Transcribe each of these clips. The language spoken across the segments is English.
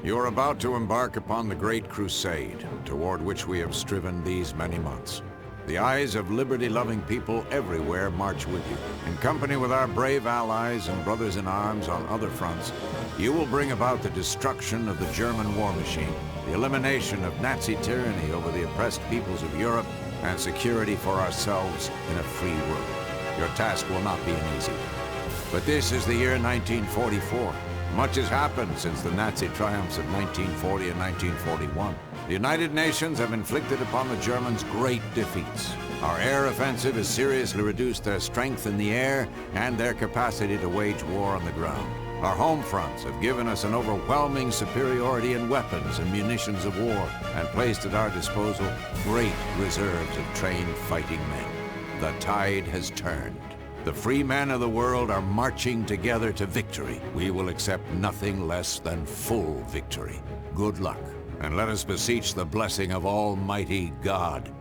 You are about to embark upon the great crusade, toward which we have striven these many months. The eyes of liberty-loving people everywhere march with you. In company with our brave allies and brothers in arms on other fronts, you will bring about the destruction of the German war machine, the elimination of Nazi tyranny over the oppressed peoples of Europe, and security for ourselves in a free world. Your task will not be an easy one. But this is the year 1944. Much has happened since the Nazi triumphs of 1940 and 1941. The United Nations have inflicted upon the Germans great defeats. Our air offensive has seriously reduced their strength in the air and their capacity to wage war on the ground. Our home fronts have given us an overwhelming superiority in weapons and munitions of war and placed at our disposal great reserves of trained fighting men. The tide has turned. The free men of the world are marching together to victory. We will accept nothing less than full victory. Good luck, and let us beseech the blessing of Almighty God.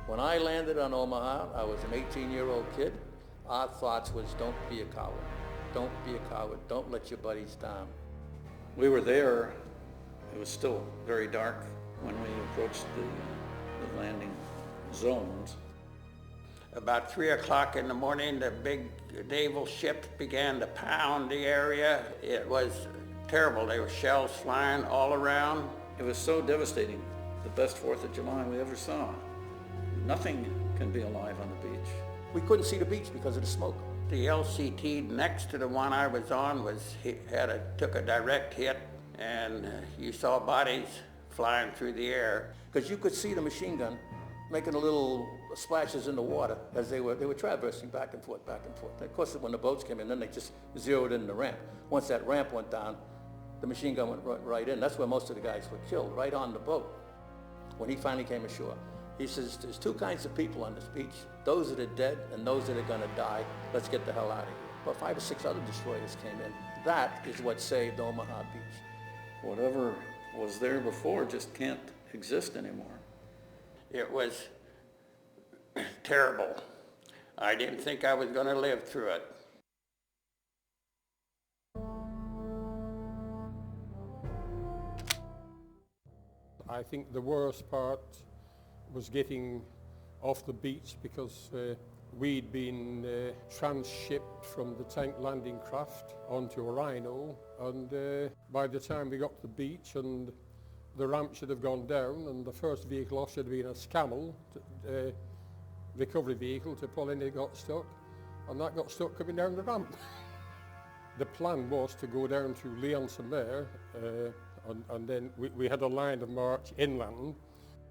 When I landed on Omaha, I was an 18-year-old kid. Our thoughts was, don't be a coward. Don't be a coward. Don't let your buddies down. We were there. It was still very dark when we approached the landing zones. About 3 o'clock in the morning, the big naval ships began to pound the area. It was terrible. There were shells flying all around. It was so devastating. The best 4th of July we ever saw. Nothing can be alive on the beach. We couldn't see the beach because of the smoke. The LCT next to the one I was on took a direct hit, and you saw bodies flying through the air. Because you could see the machine gun making a little splashes in the water as they were traversing back and forth, back and forth. And of course, when the boats came in, then they just zeroed in the ramp. Once that ramp went down, the machine gun went right in. That's where most of the guys were killed, right on the boat. When he finally came ashore, he says, there's two kinds of people on this beach. Those that are dead and those that are going to die. Let's get the hell out of here. Well, 5 or 6 other destroyers came in. That is what saved Omaha Beach. Whatever was there before just can't exist anymore. It was terrible. I didn't think I was going to live through it. I think the worst part was getting off the beach because we'd been transshipped from the tank landing craft onto a Rhino, and by the time we got to the beach and the ramp should have gone down, and the first vehicle off should have been a Scamel recovery vehicle to pull in, it got stuck, and that got stuck coming down the ramp. The plan was to go down to Lyon-sur-Mer, and then we had a line of march inland.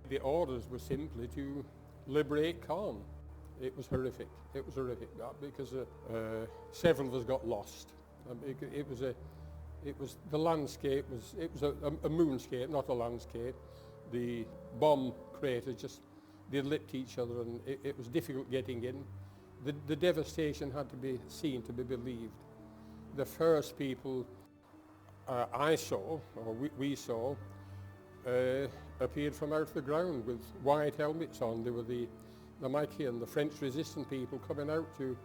The orders were simply to liberate Caen. It was horrific. It was horrific because several of us got lost. It was the landscape was a moonscape, not a landscape. The bomb craters they lipped each other, and it was difficult getting in. The devastation had to be seen to be believed. The first people I saw, or we saw, appeared from out of the ground with white helmets on. They were the Maquis and the French resistant people coming out to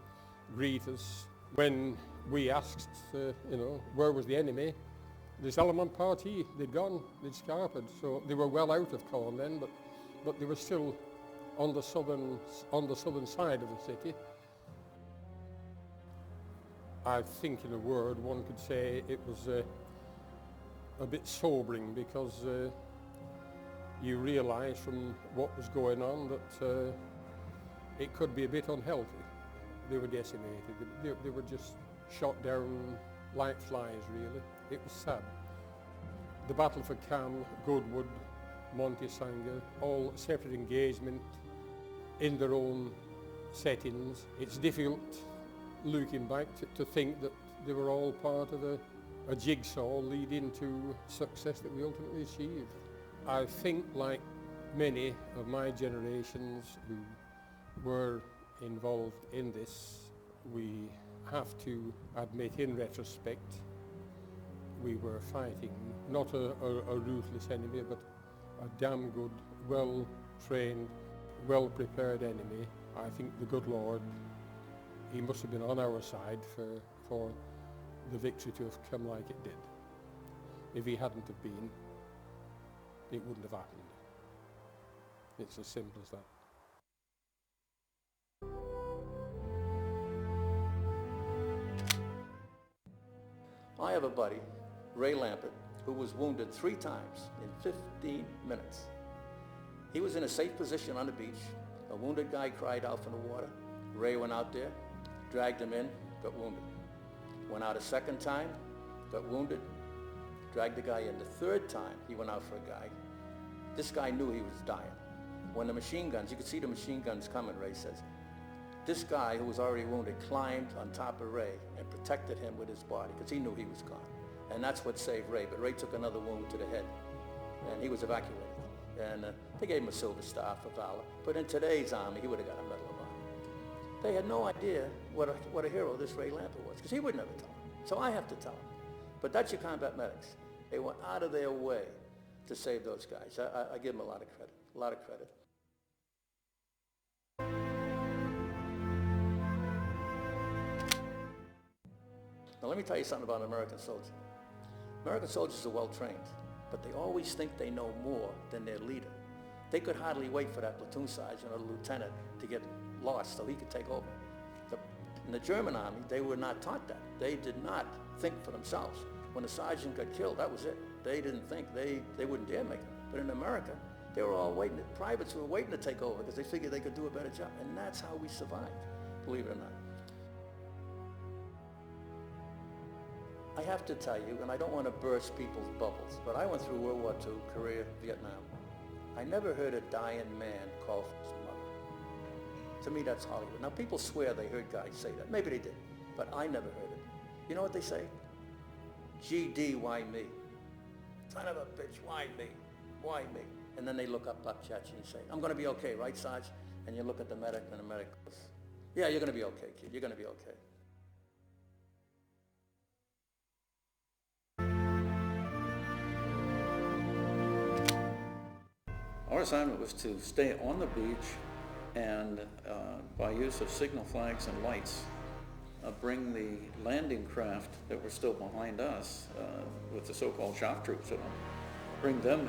greet us. When we asked, where was the enemy, the Salomon party, they'd gone, they'd scarpered. So they were well out of Caen then, but they were still on the southern side of the city. I think in a word one could say it was a bit sobering, because you realise from what was going on that it could be a bit unhealthy. They were decimated. They were just shot down like flies, really. It was sad. The battle for Caen, Goodwood, Montesanger, all separate engagement in their own settings. It's difficult, looking back, to think that they were all part of a jigsaw leading to success that we ultimately achieved. I think, like many of my generations who were involved in this, we have to admit in retrospect we were fighting not a ruthless enemy, but a damn good, well-trained, well-prepared enemy. I think the good Lord, he must have been on our side for the victory to have come like it did. If he hadn't have been, it wouldn't have happened. It's as simple as that. I have a buddy, Ray Lampert, who was wounded 3 times in 15 minutes. He was in a safe position on the beach. A wounded guy cried out from the water. Ray went out there, dragged him in, got wounded. Went out a second time, got wounded, dragged the guy in. The 3rd time he went out for a guy. This guy knew he was dying. When the machine guns, you could see the machine guns coming, Ray says. This guy, who was already wounded, climbed on top of Ray and protected him with his body because he knew he was gone. And that's what saved Ray. But Ray took another wound to the head, and he was evacuated. And they gave him a Silver Star for valor. But in today's army, he would have got a Medal of Honor. They had no idea what a hero this Ray Lampert was, because he would never tell them. So I have to tell them. But that's your combat medics. They went out of their way to save those guys. I give them a lot of credit. Now let me tell you something about an American soldier. American soldiers are well trained, but they always think they know more than their leader. They could hardly wait for that platoon sergeant or the lieutenant to get lost so he could take over. In the German army, they were not taught that. They did not think for themselves. When the sergeant got killed, that was it. They didn't think. They wouldn't dare make it. But in America, they were all waiting. Privates were waiting to take over because they figured they could do a better job. And that's how we survived, believe it or not. I have to tell you, and I don't want to burst people's bubbles, but I went through World War II, Korea, Vietnam. I never heard a dying man call for his mother. To me, that's Hollywood. Now, people swear they heard guys say that. Maybe they did, but I never heard it. You know what they say? GD, why me? Son of a bitch, why me? Why me? And then they look up Chachi and say, I'm going to be okay, right, Sarge? And you look at the medic, and the medic goes, yeah, you're going to be okay, kid. You're going to be okay. Our assignment was to stay on the beach and, by use of signal flags and lights, bring the landing craft that were still behind us with the so-called shock troops in them, bring them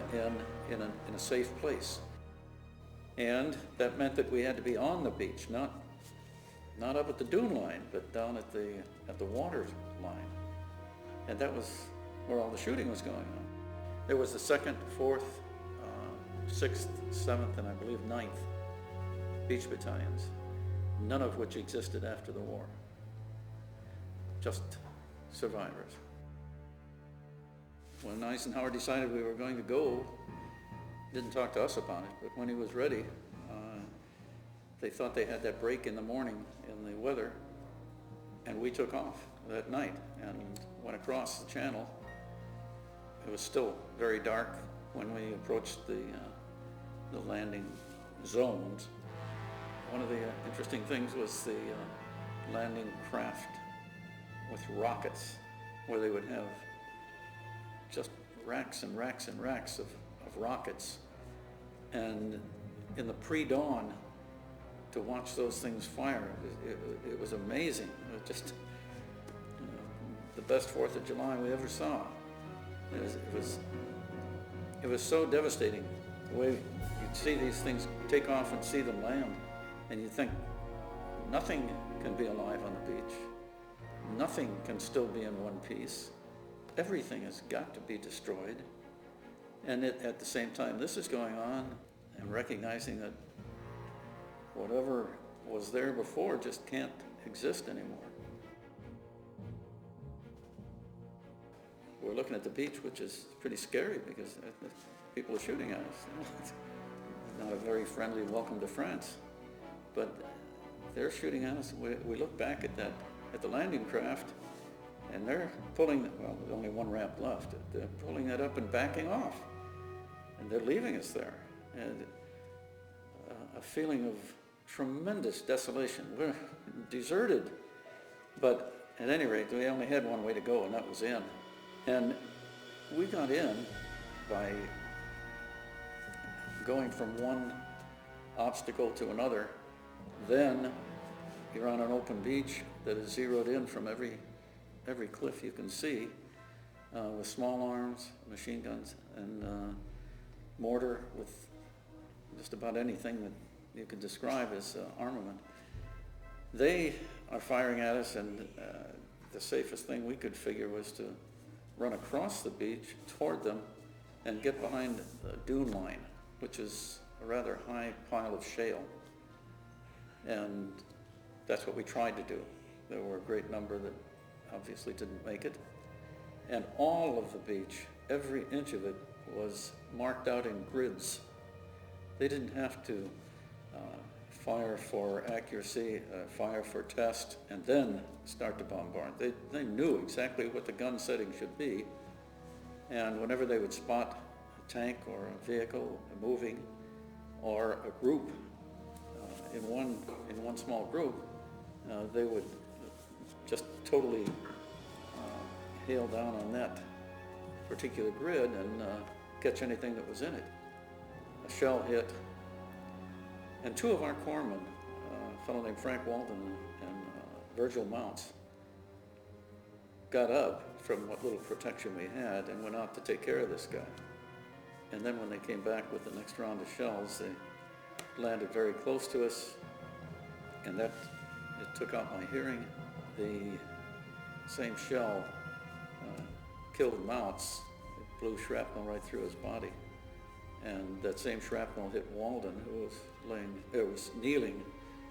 in a safe place. And that meant that we had to be on the beach, not up at the dune line, but down at the water line. And that was where all the shooting was going on. There was the 2nd, 4th, 6th, 7th, and I believe 9th beach battalions, none of which existed after the war. Just survivors. When Eisenhower decided we were going to go, didn't talk to us about it, but when he was ready, they thought they had that break in the morning in the weather, and we took off that night and went across the channel. It was still very dark when we approached the landing zones. One of the interesting things was the landing craft with rockets, where they would have just racks and racks and racks of rockets. And in the pre-dawn, to watch those things fire, it was amazing. It was just the best 4th of July we ever saw. It was so devastating, the way you'd see these things take off and see them land, and you think nothing can be alive on the beach. Nothing can still be in one piece. Everything has got to be destroyed. And at the same time this is going on, and recognizing that whatever was there before just can't exist anymore. We're looking at the beach, which is pretty scary because people are shooting at us. Not a very friendly welcome to France, but they're shooting at us. We look back at the landing craft, and they're pulling, well, there's only one ramp left. They're pulling it up and backing off, and they're leaving us there. And a feeling of tremendous desolation. We're deserted, but at any rate, we only had one way to go, and that was in. And we got in by going from one obstacle to another. Then you're on an open beach that is zeroed in from every cliff you can see, with small arms, machine guns, and mortar with just about anything that you could describe as armament. They are firing at us, and the safest thing we could figure was to run across the beach toward them and get behind the dune line, which is a rather high pile of shale. And that's what we tried to do. There were a great number that obviously didn't make it. And all of the beach, every inch of it, was marked out in grids. They didn't have to fire for accuracy, fire for test, and then start to bombard. They knew exactly what the gun setting should be, and whenever they would spot a tank or a vehicle moving, or a group in one small group, they would just totally hail down on that particular grid and catch anything that was in it. A shell hit, and two of our corpsmen, a fellow named Frank Walden and Virgil Mounts, got up from what little protection we had and went out to take care of this guy. And then when they came back with the next round of shells, they landed very close to us, and it took out my hearing. The same shell killed Mounts. It blew shrapnel right through his body. And that same shrapnel hit Walden, who was kneeling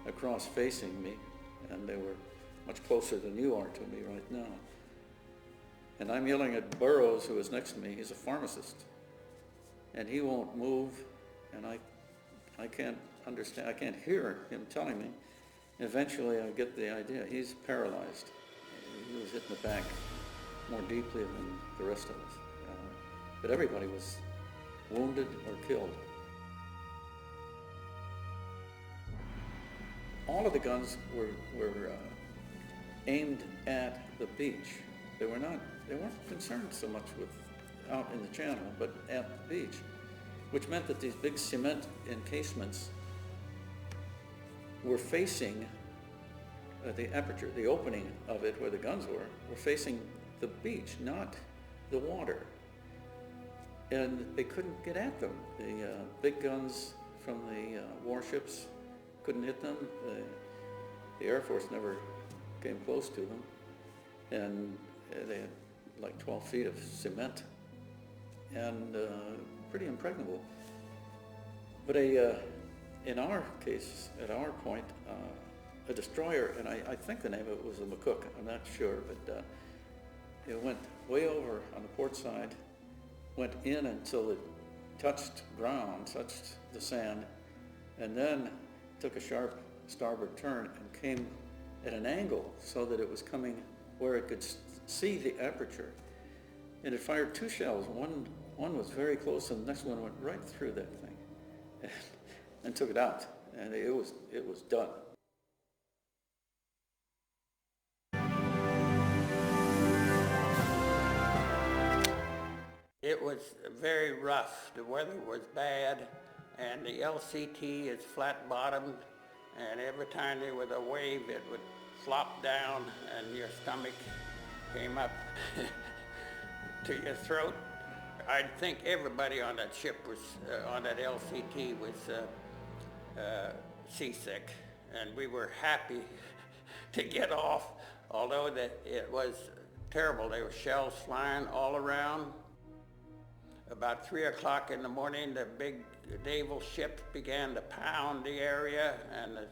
across facing me, and they were much closer than you are to me right now. And I'm yelling at Burroughs, who is next to me. He's a pharmacist, and he won't move, and I can't understand. I can't hear him telling me. Eventually, I get the idea. He's paralyzed. He was hit in the back more deeply than the rest of us. But everybody was wounded or killed. All of the guns were aimed at the beach. They weren't concerned so much with out in the channel, but at the beach, which meant that these big cement encasements were facing the aperture, the opening of it where the guns were facing the beach, not the water. And they couldn't get at them. The big guns from the warships couldn't hit them. The Air Force never came close to them. And they had like 12 feet of cement and pretty impregnable. But in our case, at our point, a destroyer, and I think the name of it was a McCook, I'm not sure, but it went way over on the port side, went in until it touched ground, touched the sand, and then took a sharp starboard turn and came at an angle so that it was coming where it could see the aperture. And it fired two shells. One was very close, and the next one went right through that thing and took it out. And it was done. It was very rough. The weather was bad, and the LCT is flat-bottomed, and every time there was a wave, it would flop down, and your stomach came up to your throat. I think everybody on that ship was, on that LCT was seasick, and we were happy to get off, although it was terrible. There were shells flying all around. About 3 o'clock in the morning, the big naval ships began to pound the area, and the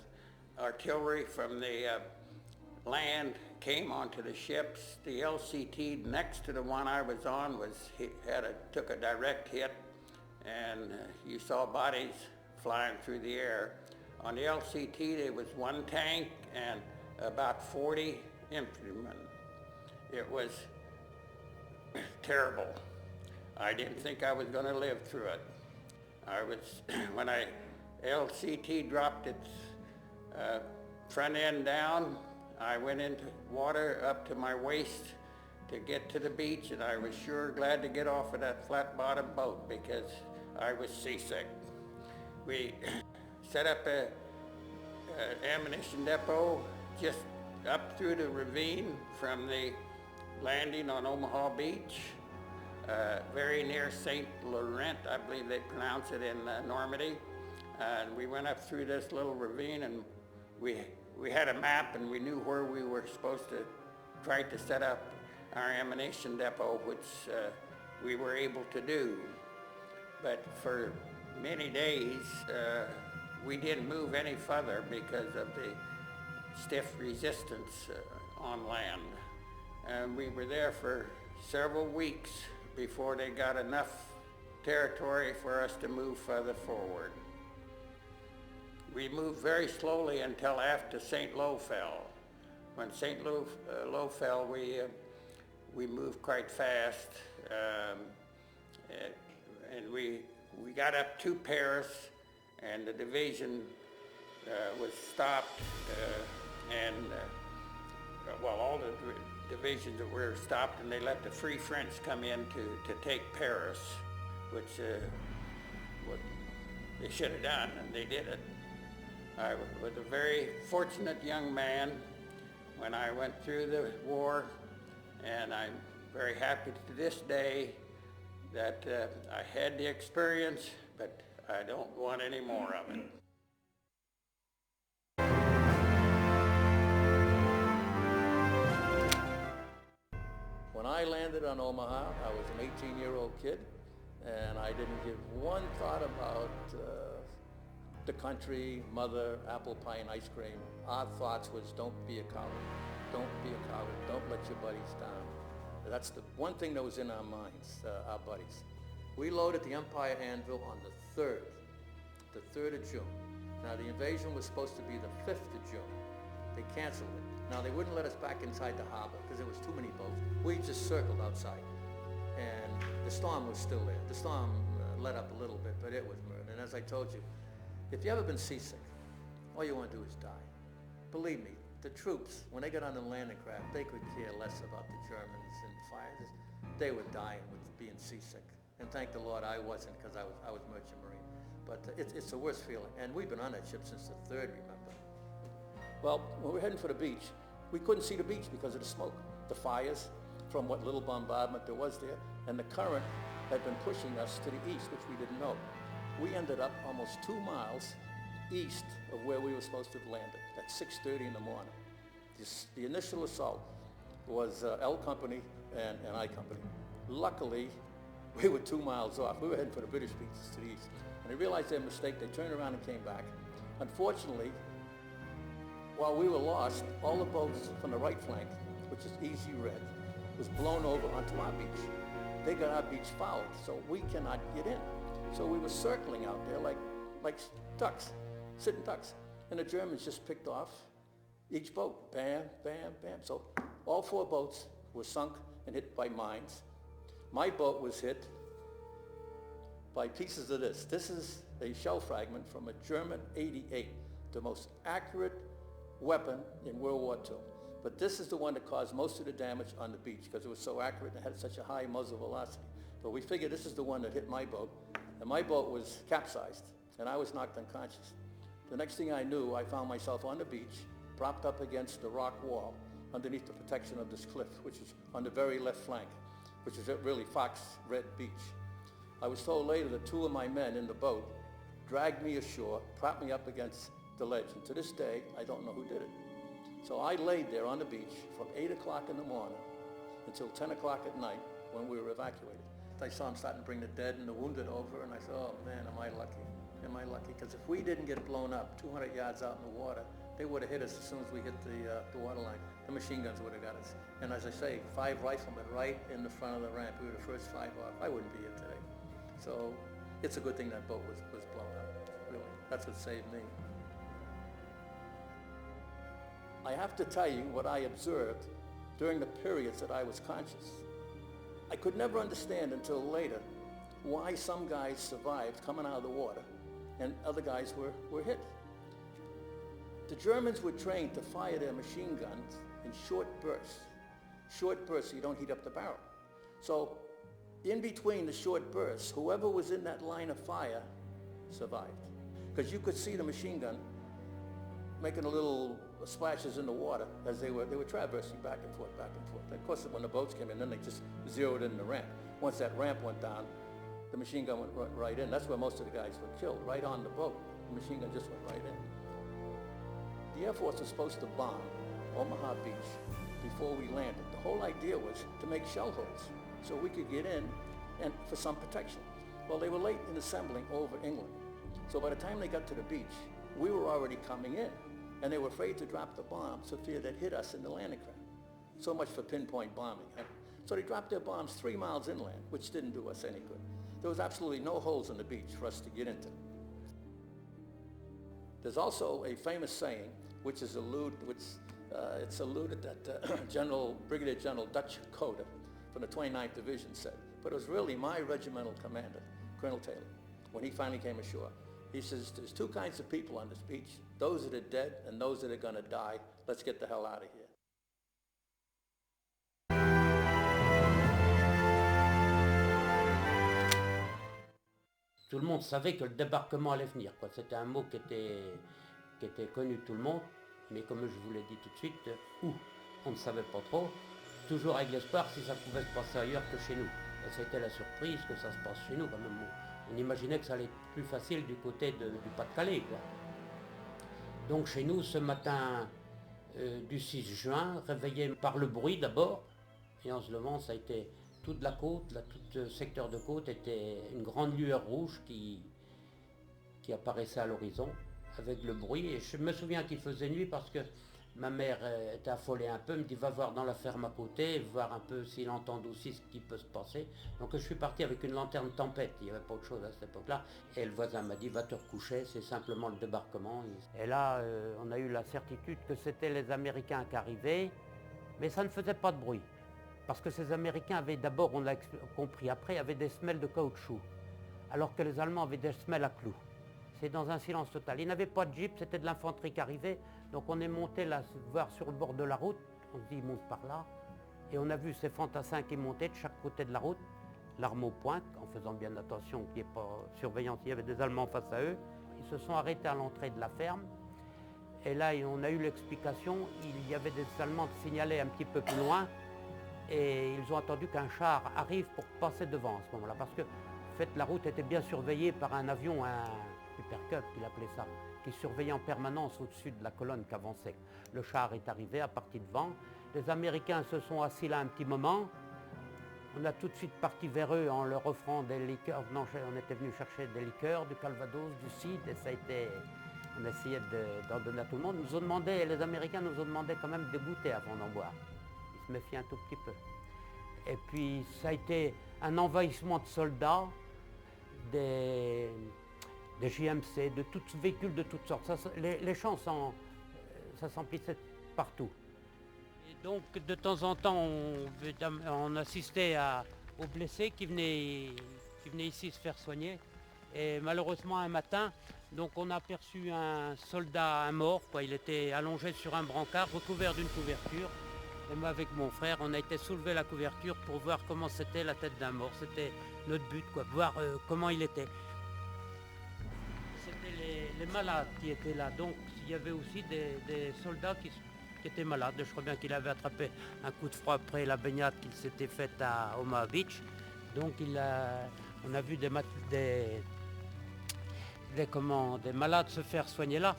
artillery from the land came onto the ships. The LCT next to the one I was on took a direct hit, and you saw bodies flying through the air. On the LCT, there was one tank and about 40 infantrymen. It was terrible. I didn't think I was going to live through it. When LCT dropped its front end down, I went into water up to my waist to get to the beach, and I was sure glad to get off of that flat-bottom boat because I was seasick. We set up an ammunition depot just up through the ravine from the landing on Omaha Beach, very near St. Laurent, I believe they pronounce it in Normandy. And we went up through this little ravine, and we had a map, and we knew where we were supposed to try to set up our ammunition depot, which we were able to do. But for many days, we didn't move any further because of the stiff resistance on land. And we were there for several weeks before they got enough territory for us to move further forward. We moved very slowly until after St. Lo fell. When St. Lo fell, we moved quite fast, and we got up to Paris, and the division was stopped, well, all the divisions that were stopped, and they let the Free French come in to take Paris, which what they should have done, and they did it. I was a very fortunate young man when I went through the war, and I'm very happy to this day that I had the experience, but I don't want any more of it. When I landed on Omaha, I was an 18-year-old kid, and I didn't give one thought about the country, mother, apple pie, and ice cream. Our thoughts was, don't be a coward. Don't be a coward. Don't let your buddies down. That's the one thing that was in our minds, our buddies. We loaded the Empire Anvil on the 3rd of June. Now, the invasion was supposed to be the 5th of June. They canceled it. Now, they wouldn't let us back inside the harbor because there was too many boats. We just circled outside, and the storm was still there. The storm let up a little bit, but it was murder. And as I told you, if you've ever been seasick, all you want to do is die. Believe me, the troops, when they got on the landing craft, they could care less about the Germans and fires. They were dying with being seasick. And thank the Lord I wasn't, because I was Merchant Marine. But it's the worst feeling. And we've been on that ship since the 3rd, remember? Well, when we were heading for the beach, we couldn't see the beach because of the smoke, the fires from what little bombardment there was there, and the current had been pushing us to the east, which we didn't know. We ended up almost 2 miles east of where we were supposed to have landed at 6:30 in the morning. The initial assault was L Company and I Company. Luckily, we were 2 miles off. We were heading for the British beaches to the east. And they realized their mistake. They turned around and came back. Unfortunately, while we were lost, all the boats from the right flank, which is Easy Red, was blown over onto our beach. They got our beach fouled, so we cannot get in. So we were circling out there like ducks, sitting ducks. And the Germans just picked off each boat. Bam, bam, bam. So all 4 boats were sunk and hit by mines. My boat was hit by pieces of this. This is a shell fragment from a German 88, the most accurate weapon in World War II. But this is the one that caused most of the damage on the beach because it was so accurate and had such a high muzzle velocity. But we figured this is the one that hit my boat, and my boat was capsized, and I was knocked unconscious. The next thing I knew, I found myself on the beach, propped up against the rock wall, underneath the protection of this cliff, which is on the very left flank, which is really Fox Red Beach. I was told later that 2 of my men in the boat dragged me ashore, propped me up against the ledge, and to this day, I don't know who did it. So I laid there on the beach from 8 o'clock in the morning until 10 o'clock at night when we were evacuated. I saw them starting to bring the dead and the wounded over, and I said, oh man, am I lucky? Am I lucky? Because if we didn't get blown up 200 yards out in the water, they would have hit us as soon as we hit the water line. The machine guns would have got us. And as I say, 5 riflemen right in the front of the ramp. We were the first 5 off. I wouldn't be here today. So it's a good thing that boat was blown up, really. That's what saved me. I have to tell you what I observed during the periods that I was conscious. I could never understand until later why some guys survived coming out of the water and other guys were hit. The Germans were trained to fire their machine guns in short bursts, short bursts so you don't heat up the barrel. So in between the short bursts, whoever was in that line of fire survived. Because you could see the machine gun making a little splashes in the water as they were traversing back and forth, back and forth. Of course, when the boats came in, then they just zeroed in the ramp. Once that ramp went down, the machine gun went right in. That's where most of the guys were killed, right on the boat. The machine gun just went right in. The Air Force was supposed to bomb Omaha Beach before we landed. The whole idea was to make shell holes so we could get in and for some protection. Well, they were late in assembling over England. So by the time they got to the beach, we were already coming in. And they were afraid to drop the bombs for fear they'd hit us in the landing craft. So much for pinpoint bombing. So they dropped their bombs 3 miles inland, which didn't do us any good. There was absolutely no holes in the beach for us to get into. There's also a famous saying, which is it's alluded that Brigadier General Dutch Coda from the 29th Division said, but it was really my regimental commander, Colonel Taylor, when he finally came ashore. He says, there's 2 kinds of people on this beach, those that are dead and those that are going to die. Let's get the hell out of here. Tout le monde savait que le débarquement allait venir, quoi. C'était un mot qui était connu de tout le monde, mais comme je vous l'ai dit tout de suite, où on ne savait pas trop, toujours avec l'espoir si ça pouvait se passer ailleurs que chez nous. Et c'était la surprise que ça se passe chez nous quand même. On imaginait que ça allait être plus facile du côté du Pas-de-Calais, quoi. Donc chez nous, ce matin du 6 juin, réveillé par le bruit d'abord, et en se levant, ça a été toute la côte, tout le secteur de côte était une grande lueur rouge qui apparaissait à l'horizon avec le bruit. Et je me souviens qu'il faisait nuit parce que ma mère était affolée un peu, me dit va voir dans la ferme à côté, voir un peu s'il entend aussi ce qui peut se passer. Donc je suis parti avec une lanterne tempête, il n'y avait pas autre chose à cette époque-là. Et le voisin m'a dit va te recoucher, c'est simplement le débarquement. Et là, on a eu la certitude que c'était les Américains qui arrivaient, mais ça ne faisait pas de bruit. Parce que ces Américains avaient d'abord, on l'a compris après, avaient des semelles de caoutchouc, alors que les Allemands avaient des semelles à clous. C'est dans un silence total. Ils n'avaient pas de jeep, c'était de l'infanterie qui arrivait. Donc on est monté là, voir sur le bord de la route, on se dit ils montent par là. Et on a vu ces fantassins qui montaient de chaque côté de la route, l'arme au poing, en faisant bien attention qu'il n'y ait pas surveillance, il y avait des Allemands face à eux. Ils se sont arrêtés à l'entrée de la ferme. Et là, on a eu l'explication, il y avait des Allemands qui signalaient un petit peu plus loin. Et ils ont attendu qu'un char arrive pour passer devant à ce moment-là. Parce que, en fait, la route était bien surveillée par un avion, un Hypercub, qu'il appelait ça, qui surveillait en permanence au-dessus de la colonne qui avançait. Le char est arrivé à partir de devant. Les Américains se sont assis là un petit moment. On a tout de suite parti vers eux en leur offrant des liqueurs. Non, on était venu chercher des liqueurs, du Calvados, du cidre, et ça a été... On essayait d'en donner à tout le monde. Les Américains nous ont demandé quand même de goûter avant d'en boire. Ils se méfiaient un tout petit peu. Et puis ça a été un envahissement de soldats, des JMC, de tous véhicules de toutes sortes. Les champs, ça s'emplissait partout. Et donc de temps en temps, on assistait aux blessés qui venaient ici se faire soigner. Et malheureusement un matin, donc on a aperçu un soldat, un mort, quoi. Il était allongé sur un brancard, recouvert d'une couverture. Et moi avec mon frère, on a été soulever la couverture pour voir comment c'était la tête d'un mort. C'était notre but, quoi, voir comment il était. C'était les malades qui étaient là. Donc il y avait aussi des soldats qui étaient malades. Je crois bien qu'il avait attrapé un coup de froid après la baignade qu'il s'était faite à Omaha Beach. Donc on a vu des malades se faire soigner là.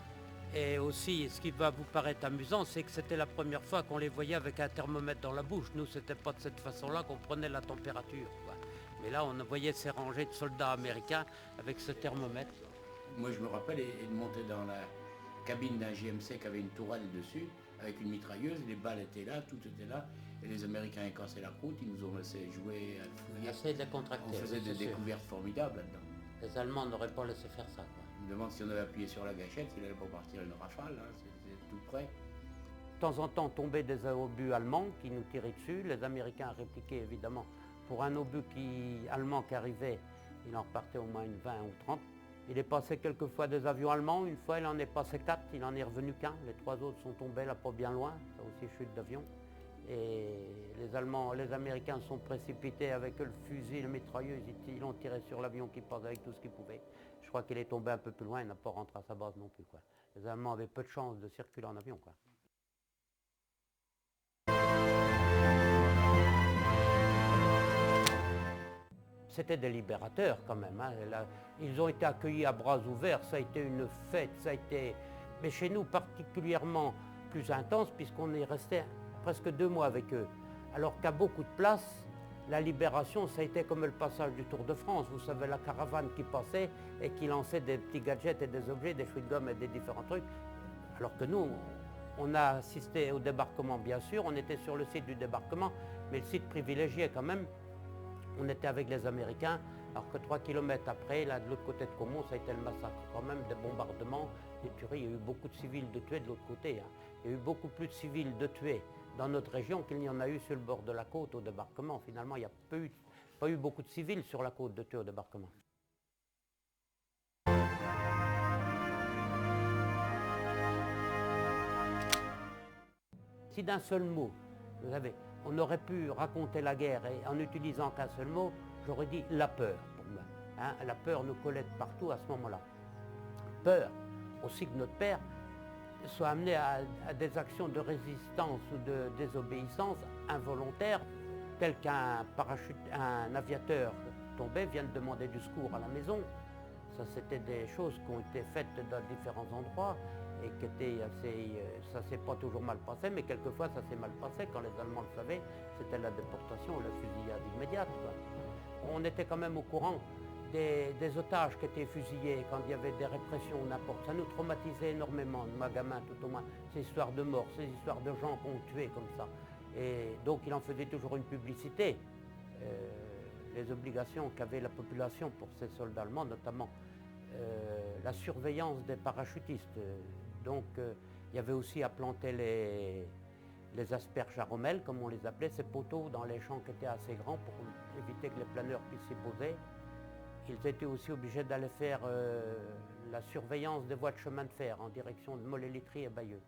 Et aussi, ce qui va vous paraître amusant, c'est que c'était la première fois qu'on les voyait avec un thermomètre dans la bouche. Nous, c'était pas de cette façon-là qu'on prenait la température, quoi. Mais là, on voyait ces rangées de soldats américains avec ce thermomètre. Moi, je me rappelle de monter dans la cabine d'un GMC qui avait une tourelle dessus, avec une mitrailleuse. Les balles étaient là, tout était là. Et les Américains ont cassé la croûte, ils nous ont laissé jouer à fouiller. Assez décontracté. On faisait des découvertes formidables là-dedans. Les Allemands n'auraient pas laissé faire ça, quoi. Je me demande si on avait appuyé sur la gâchette, s'il n'allait pas partir une rafale, hein, c'était tout près. De temps en temps tombaient des obus allemands qui nous tiraient dessus. Les Américains répliquaient évidemment. Pour un obus allemand qui arrivait, il en repartait au moins une 20 ou 30. Il est passé quelquefois des avions allemands. Une fois, il en est passé 4, il en est revenu qu'un. Les 3 autres sont tombés là pas bien loin. Ça aussi, chute d'avion. Et les Allemands, les Américains sont précipités avec le fusil, le mitrailleuse, ils l'ont tiré sur l'avion qui passe avec tout ce qu'ils pouvaient. Je crois qu'il est tombé un peu plus loin, il n'a pas rentré à sa base non plus, quoi. Les Allemands avaient peu de chance de circuler en avion, quoi. C'était des libérateurs quand même, hein. Ils ont été accueillis à bras ouverts, ça a été une fête, ça a été... Mais chez nous particulièrement plus intense puisqu'on est resté presque 2 mois avec eux. Alors qu'à beaucoup de places, la libération, ça a été comme le passage du Tour de France. Vous savez, la caravane qui passait et qui lançait des petits gadgets et des objets, des chewing-gums et des différents trucs. Alors que nous, on a assisté au débarquement, bien sûr, on était sur le site du débarquement, mais le site privilégié quand même, on était avec les Américains, alors que 3 kilomètres après, là de l'autre côté de Comont, ça a été le massacre quand même, des bombardements, des tueries. Il y a eu beaucoup de civils de tués de l'autre côté, hein. Il y a eu beaucoup plus de civils de tués dans notre région qu'il n'y en a eu sur le bord de la côte au débarquement. Finalement, il n'y a pas eu beaucoup de civils sur la côte de tués au débarquement. Si d'un seul mot, vous savez, on aurait pu raconter la guerre et en n'utilisant qu'un seul mot, j'aurais dit la peur pour moi. Hein, la peur nous collait partout à ce moment-là. Peur aussi que notre père soit amené à des actions de résistance ou de désobéissance involontaire, tel qu'un aviateur tombé vienne demander du secours à la maison. Ça, c'était des choses qui ont été faites dans différents endroits et qui étaient assez... ça s'est pas toujours mal passé, mais quelquefois ça s'est mal passé. Quand les Allemands le savaient, c'était la déportation, la fusillade immédiate, quoi. On était quand même au courant des otages qui étaient fusillés quand il y avait des répressions ou n'importe. Ça nous traumatisait énormément, moi gamin tout au moins, ces histoires de morts, ces histoires de gens qu'on tuait comme ça. Et donc il en faisait toujours une publicité. Les obligations qu'avait la population pour ces soldats allemands, notamment la surveillance des parachutistes. Donc il y avait aussi à planter les asperges à rommel, comme on les appelait, ces poteaux dans les champs qui étaient assez grands pour éviter que les planeurs puissent s'y poser. Ils étaient aussi obligés d'aller faire la surveillance des voies de chemin de fer en direction de Mollet-Litry et Bayeux,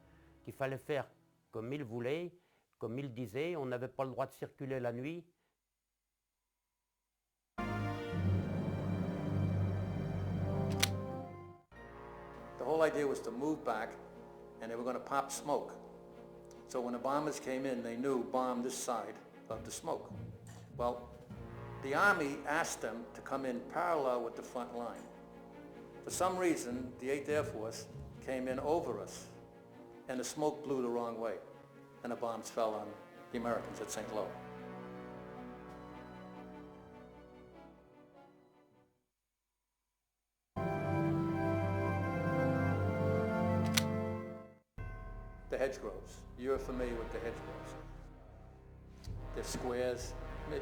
qu'il fallait faire comme ils voulaient, comme ils disaient. On n'avait pas le droit de circuler la nuit. The whole idea was to move back, and they were going to pop smoke. So when the bombers came in, they knew bomb this side of the smoke. Well, the Army asked them to come in parallel with the front line. For some reason, the 8th Air Force came in over us, and the smoke blew the wrong way, and the bombs fell on the Americans at St. Lo. The hedgerows. You're familiar with the hedgerows. They're squares.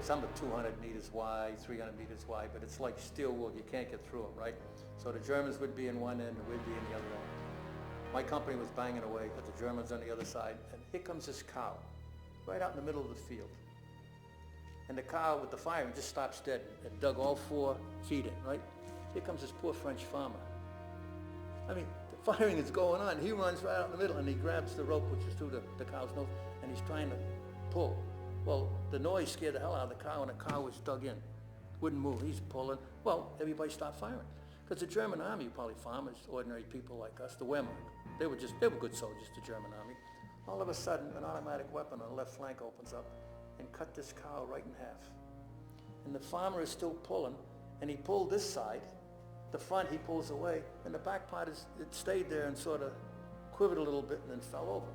Some are 200 meters wide, 300 meters wide, but it's like steel wool. You can't get through them, right? So the Germans would be in one end and we'd be in the other end. My company was banging away, but the Germans on the other side, and here comes this cow, right out in the middle of the field. And the cow with the firing just stops dead and dug all 4 feet in, right? Here comes this poor French farmer. I mean, the firing is going on. He runs right out in the middle and he grabs the rope, which is through the cow's nose, and he's trying to pull. Well, the noise scared the hell out of the cow, and the cow was dug in. Wouldn't move. He's pulling. Well, everybody stopped firing. Because the German army, probably farmers, ordinary people like us, the Wehrmacht, they were good soldiers, the German army. All of a sudden, an automatic weapon on the left flank opens up and cut this cow right in half. And the farmer is still pulling, and he pulled this side. The front he pulls away, and the back part it stayed there and sort of quivered a little bit and then fell over.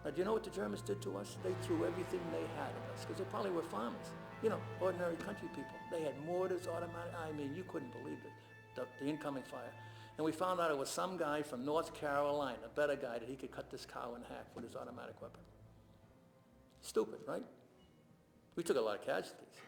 Now, do you know what the Germans did to us? They threw everything they had at us, because they probably were farmers. You know, ordinary country people. They had mortars, automatic, I mean, you couldn't believe it, the incoming fire. And we found out it was some guy from North Carolina, a better guy, that he could cut this cow in half with his automatic weapon. Stupid, right? We took a lot of casualties.